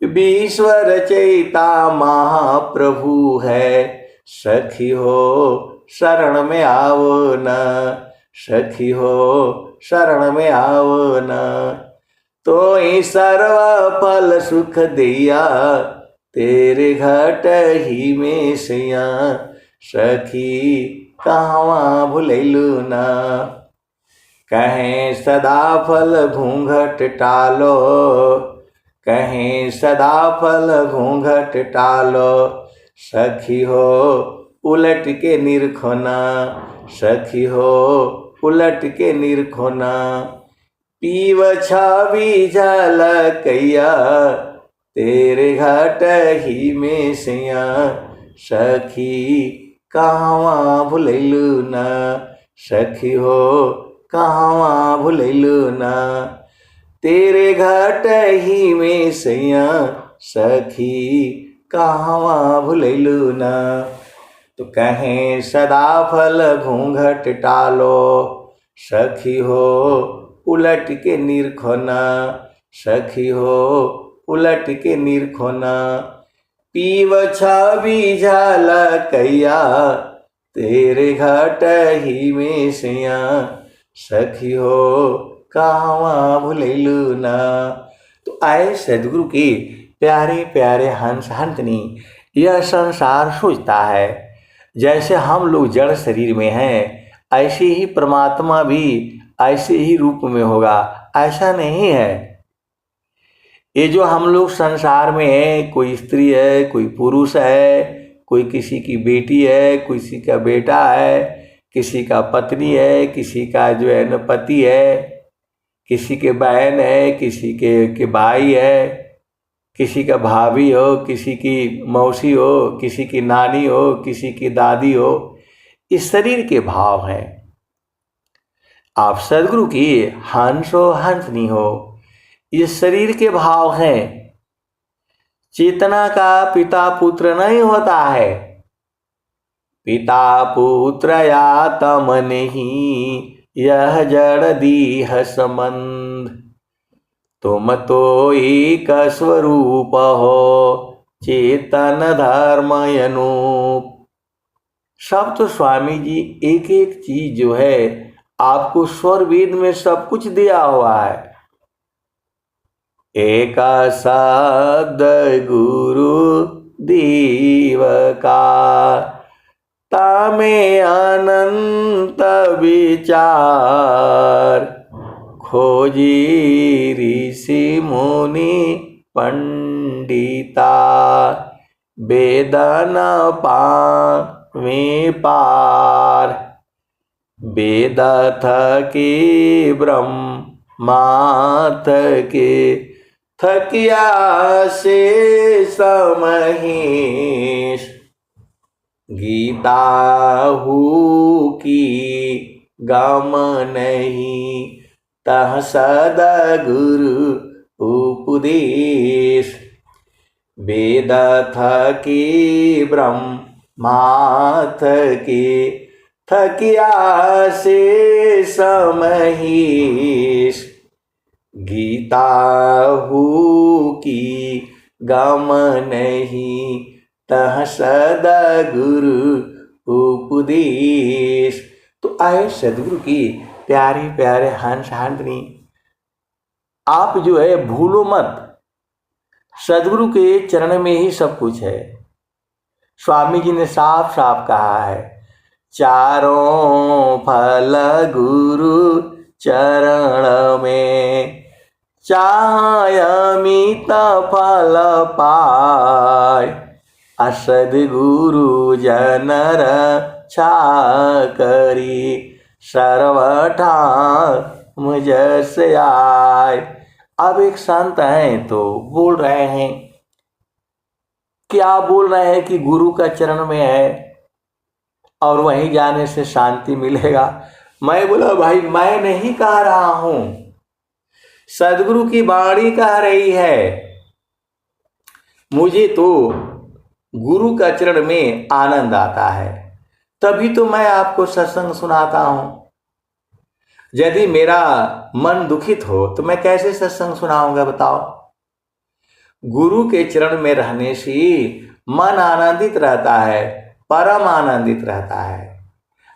ईश्वर चैता महाप्रभु है। सखी हो शरण में आओ न, सखी हो शरण में आओ न। तो ही सर्व फल सुख दिया तेरे घट ही में सैया, सखी कहाँ भुलैलू ना। कहें सदा फल घूंघट टालो, कहें सदा फल घूंघट टालो। सखी हो उलट के निरखोना, सखी हो उलट के निरखोना। पीव छवि झलकैया तेरे घट ही में सैया, सखी कहाँ भुलैलू ना। सखी हो कहाँ भुलैलू ना तेरे घट ही में सैया, सखी कहाँ भुलैलू ना। तो कहें सदा फल घूंघट टालो, सखी हो उलट के निरखोना, सखी हो उलट के निरखोना। पीव छवि झलकैया तेरे घट ही में सैया, सखी हो कहाँ भुलैलू ना। तो आए सदगुरु के प्यारे प्यारे हंस हंसनी, यह संसार सोचता है जैसे हम लोग जड़ शरीर में हैं ऐसे ही परमात्मा भी ऐसे ही रूप में होगा, ऐसा नहीं है। ये जो हम लोग संसार में है, कोई स्त्री है, कोई पुरुष है, कोई किसी की बेटी है, किसी का बेटा है, किसी का पत्नी है, किसी का जो है न पति है, किसी के बहन है, किसी के भाई है, किसी का भाभी हो, किसी की मौसी हो, किसी की नानी हो, किसी की दादी हो। इस शरीर के भाव हैं। आप सदगुरु की हंस हो हंसनी हो, ये शरीर के भाव हैं। चेतना का पिता पुत्र नहीं होता है। पिता पुत्र आत्म नहीं, यह जड़ दीह संबंध। तुम तो एक स्वरूप हो, चेतन धर्म अनूप। सब तो स्वामी जी एक एक चीज जो है आपको स्वर वेद में सब कुछ दिया हुआ है। एक शब्द गुरु दीव का, तामे अनंत विचार। खोजी ऋषि मुनि पंडित खंडिता वेदन पावे पार। वेद थके ब्रह्माथ के थकिया से समहेश। गीता हु की गम नहीं तह सदगुरु उपदेश। वेद थके ब्रह्माथ के थकिया से समहेश। गीता हु की गम नहीं तह सदगुरु उपदेश। तो आए सदगुरु की प्यारे प्यारे हंस हांडनी, आप जो है भूलो मत, सदगुरु के चरण में ही सब कुछ है। स्वामी जी ने साफ साफ कहा है, चारों फल गुरु चरण में, चाहे अमित फल पाय। असदगुरु जनर छा करी सर्वठा मुझस आय। अब एक संत हैं तो बोल रहे हैं, क्या बोल रहे हैं कि गुरु का चरण में है और वहीं जाने से शांति मिलेगा। मैं बोला भाई मैं नहीं कह रहा हूं, सदगुरु की वाणी कह रही है। मुझे तो गुरु का चरण में आनंद आता है, तभी तो मैं आपको सत्संग सुनाता हूं। यदि मेरा मन दुखित हो तो मैं कैसे सत्संग सुनाऊंगा बताओ। गुरु के चरण में रहने से मन आनंदित रहता है, परम आनंदित रहता है।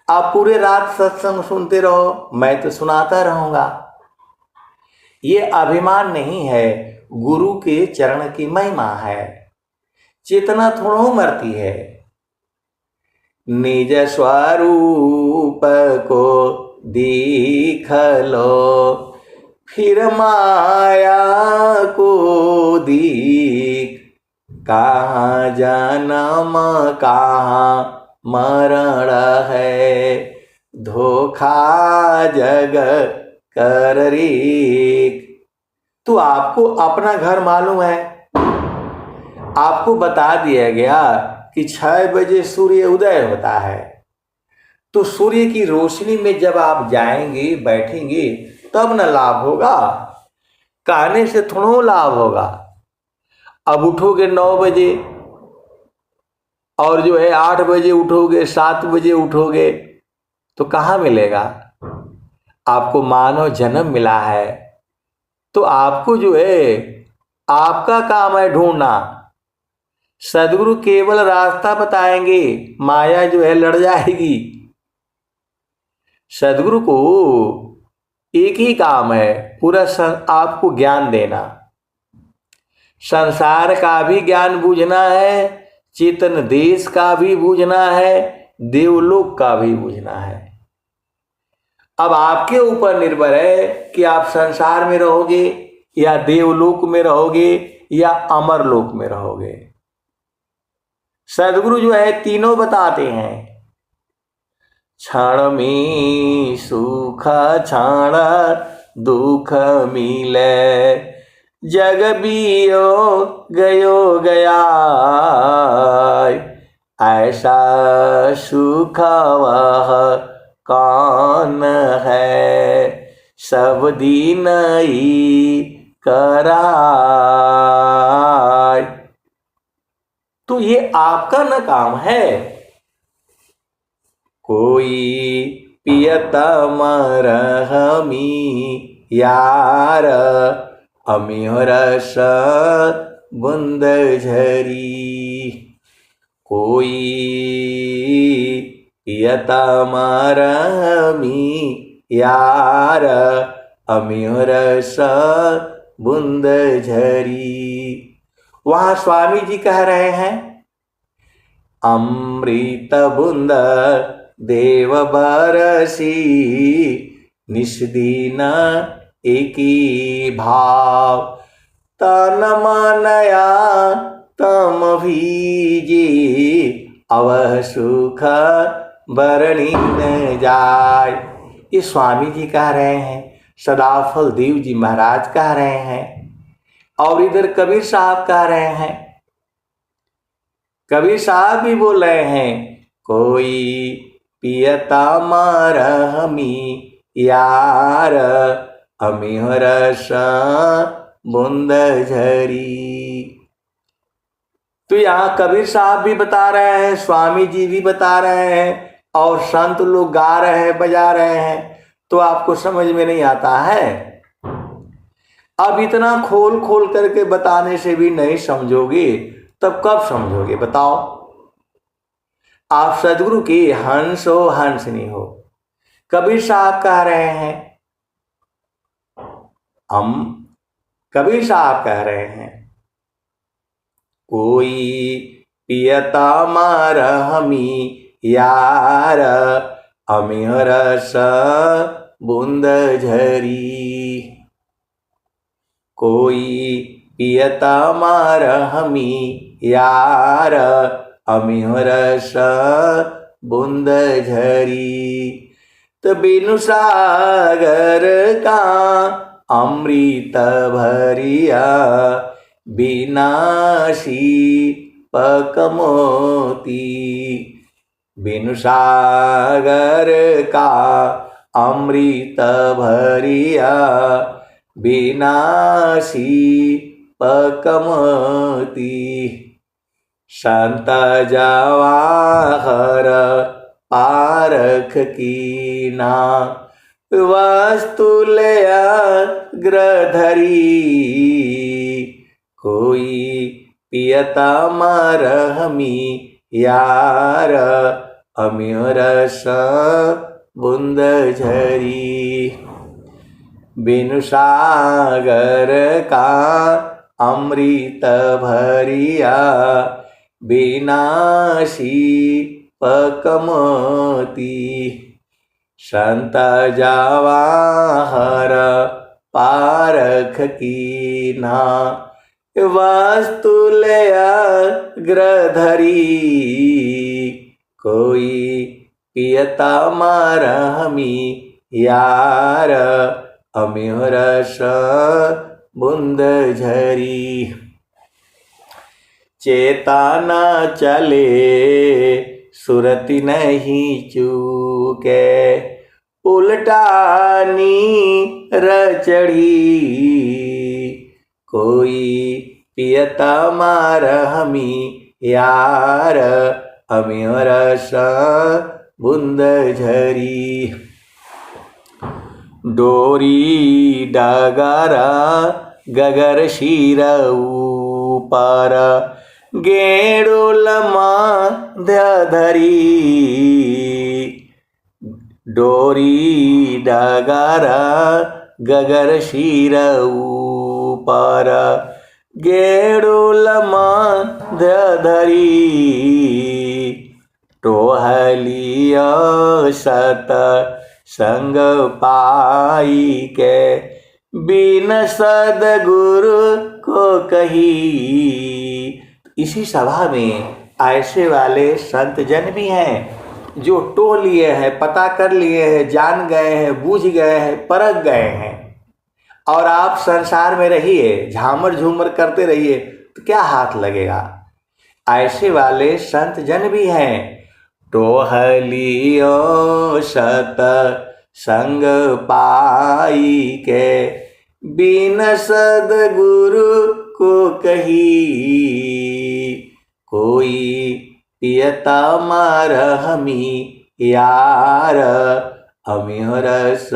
आप पूरे रात सत्संग सुनते रहो, मैं तो सुनाता रहूंगा। ये अभिमान नहीं है, गुरु के चरण की महिमा है। चेतना थोड़ा मरती है, निज स्वरूप को देख लो, फिर माया को देख। कहाँ जन्म कहाँ मरण है, धोखा जग कर रे। तो आपको अपना घर मालूम है, आपको बता दिया गया कि 6 बजे सूर्य उदय होता है। तो सूर्य की रोशनी में जब आप जाएंगे बैठेंगे तब न लाभ होगा, कहने से थोड़ा लाभ होगा। अब उठोगे 9 बजे और जो है 8 बजे उठोगे, 7 बजे उठोगे तो कहाँ मिलेगा। आपको मानव जन्म मिला है तो आपको जो है आपका काम है ढूंढना। सदगुरु केवल रास्ता बताएंगे, माया जो है लड़ जाएगी। सदगुरु को एक ही काम है, पूरा आपको ज्ञान देना। संसार का भी ज्ञान बूझना है, चेतन देश का भी बूझना है, देवलोक का भी बूझना है। अब आपके ऊपर निर्भर है कि आप संसार में रहोगे या देवलोक में रहोगे या अमरलोक में रहोगे। सदगुरु जो है तीनों बताते हैं। क्षण में सुख क्षण दुख मिले, जग बियो गयो गया। ऐसा सुख वह कौन है, सब दिन ही कराय। तो ये आपका न काम है। कोई पियत मरहमी यार, अमिहरस बुंद झरी। कोई पियत मरहमी यार, अमिहरस बुंद झरी। वहां स्वामी जी कह रहे हैं, अमृत बुंद देव बरसी, निष्दीन एकी भाव। तन मनया तम भीजे, अवह सुख बरनी न जाय। ये स्वामी जी कह रहे हैं, सदाफल देव जी महाराज कह रहे हैं, और इधर कबीर साहब कह रहे हैं। कबीर साहब भी बोल रहे हैं, कोई पियता मरहमी यार, अमिह रस बूंद झरी। तो यहाँ कबीर साहब भी बता रहे हैं, स्वामी जी भी बता रहे हैं, और संत लोग गा रहे हैं, बजा रहे हैं, तो आपको समझ में नहीं आता है। अब इतना खोल खोल करके बताने से भी नहीं समझोगे, तब कब समझोगे बताओ। आप सदगुरु के हंस हो, हंस नहीं हो। कबीर साहब कह रहे हैं, कबीर साहब कह रहे हैं, कोई पियता मरहमी यार, अमिह रस बूंद झरी। कोई पियता मरहमी यार, अमिह रस बूंद झरी। तो बिनु सागर का अमृत भरिया, विनाशी पक मोती। बिनु सागर का अमृत भरिया, विनाशी पक मोती। संत जवाहर पारख कीना, वस्तुलय ग्रधरी। कोई पियता मरहमी यार, अमिह रस बूंद झरी। बिनु सागर का अमृत भरिया, विनाशी पक मोती। संत जवाहर पारख कीना, वस्तुलय ग्रधरी। कोई पियता मरहमी यार, अमिह रस बूंद झरी। चेता न चले सुरति नहीं चूके, उल्टा नीर चढ़ी। कोई पियता मरहमी यार, अमिह रस बूंद झरी। डोरी डगर गगर शिर ऊपर, गेड़ुल माध्य धरी। डोरी डगर गगर शिर ऊपर, गेड़ुल माध्य धरी। टोहलिया सत संग पाई के, बिन सद्गुरु को कही। इसी सभा में ऐसे वाले संत जन भी हैं जो टोह लिए हैं, पता कर लिए हैं, जान गए हैं, बूझ गए हैं, परख गए हैं। और आप संसार में रहिए, झामर झूमर करते रहिए, तो क्या हाथ लगेगा। ऐसे वाले संत जन भी हैं। टोहलियो सत संग पाई के, बिन सद्गुरु को कही। कोई पियता मरहमी यार, अमिह रस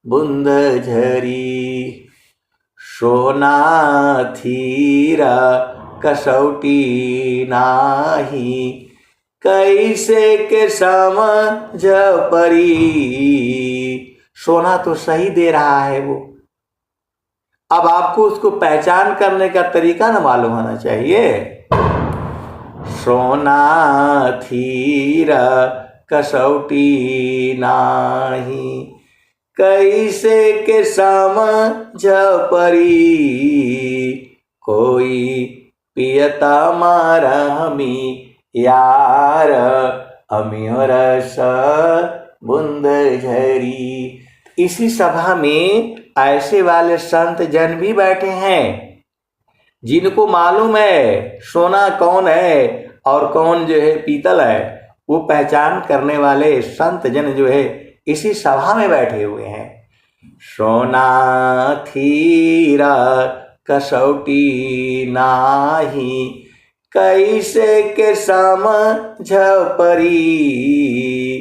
बूंद झरी। सोना थीरा कसौटी नाही, कैसे के समझ परी। सोना तो सही दे रहा है वो, अब आपको उसको पहचान करने का तरीका न मालूम होना चाहिए। सोना थीरा कसौटी नाही, कैसे के समझ परी, कोई पियता मारा हमी यार, हमी रस बूंद झरी। इसी सभा में ऐसे वाले संत जन भी बैठे हैं जिनको मालूम है सोना कौन है और कौन जो है पीतल है, वो पहचान करने वाले संत जन जो है इसी सभा में बैठे हुए हैं। सोना थीरा कसौटी नाही, कैसे के समझ परी,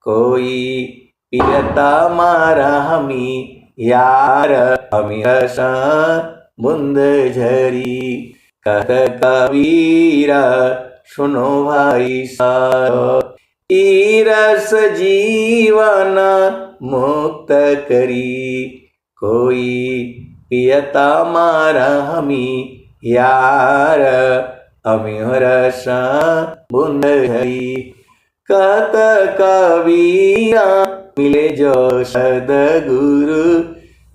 कोई पियता मारा हमी यार, हमी रस बूंद झरी। कह कबीरा सुनो भाई सारो, ई रस जीवन मुक्त करी, कोई पियता मारा हमी यार, हमी रस बूंद झरी। कत कबीरा मिले जो सदगुरु,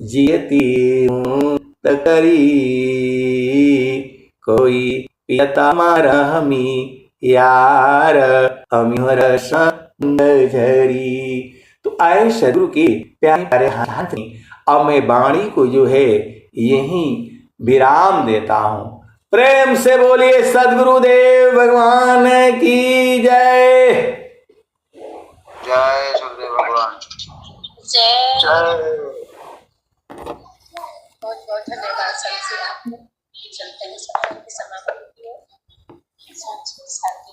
जियती मुक्त करी, कोई पियता मारा हमी यार, हमी रस बूंद झरी। तो आए सदगुरु के प्यारे प्यारे हाथ में अब मैं वाणी को जो है यहीं विराम देता हूँ। प्रेम से बोलिए सदगुरुदेव भगवान की जय। जय सुखदेव भगवान। जय। बहुत बहुत धन्यवाद सर से। आप चलते हैं सफर के समापन की ओर। शांति